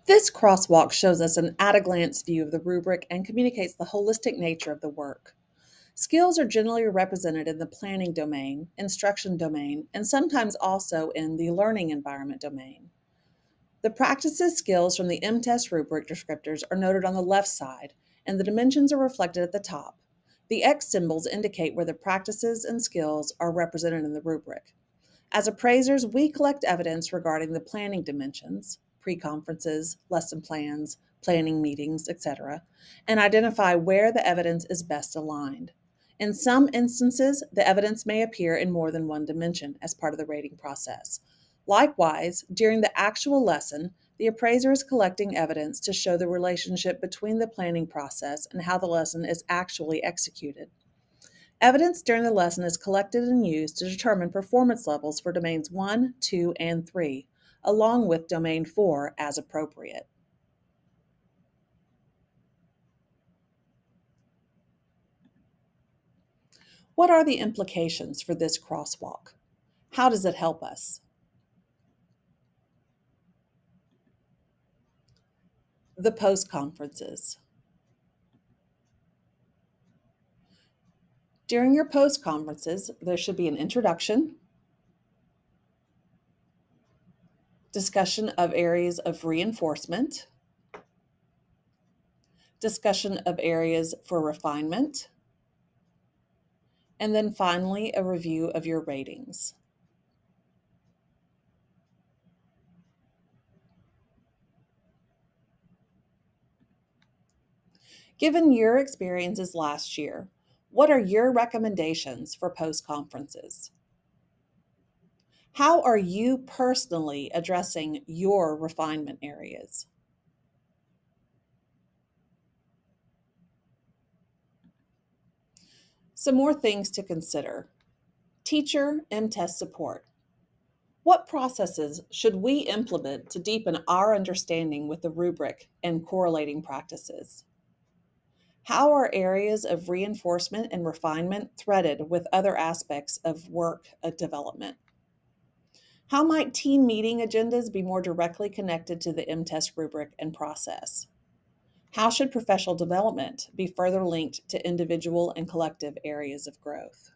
This crosswalk shows us an at-a-glance view of the rubric and communicates the holistic nature of the work. Skills are generally represented in the planning domain, instruction domain, and sometimes also in the learning environment domain. The practices skills from the M-TESS rubric descriptors are noted on the left side, and the dimensions are reflected at the top. The X symbols indicate where the practices and skills are represented in the rubric. As appraisers, we collect evidence regarding the planning dimensions, pre-conferences, lesson plans, planning meetings, etc., and identify where the evidence is best aligned. In some instances, the evidence may appear in more than one dimension as part of the rating process. Likewise, during the actual lesson, the appraiser is collecting evidence to show the relationship between the planning process and how the lesson is actually executed. Evidence during the lesson is collected and used to determine performance levels for domains 1, 2, and 3, along with domain 4 as appropriate. What are the implications for this crosswalk? How does it help us? The post-conferences. During your post-conferences, there should be an introduction, discussion of areas of reinforcement, discussion of areas for refinement, and then finally a review of your ratings. Given your experiences last year, what are your recommendations for post-conferences? How are you personally addressing your refinement areas? Some more things to consider. Teacher M-TESS support. What processes should we implement to deepen our understanding with the rubric and correlating practices? How are areas of reinforcement and refinement threaded with other aspects of work development? How might team meeting agendas be more directly connected to the M-TESS rubric and process? How should professional development be further linked to individual and collective areas of growth?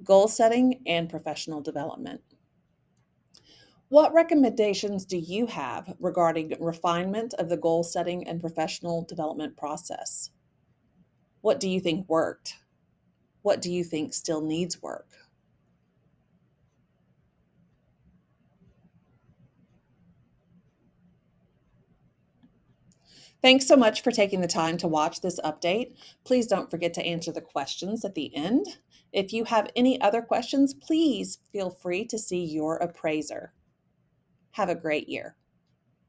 Goal setting and professional development. What recommendations do you have regarding refinement of the goal setting and professional development process? What do you think worked? What do you think still needs work? Thanks so much for taking the time to watch this update. Please don't forget to answer the questions at the end. If you have any other questions, please feel free to see your appraiser. Have a great year.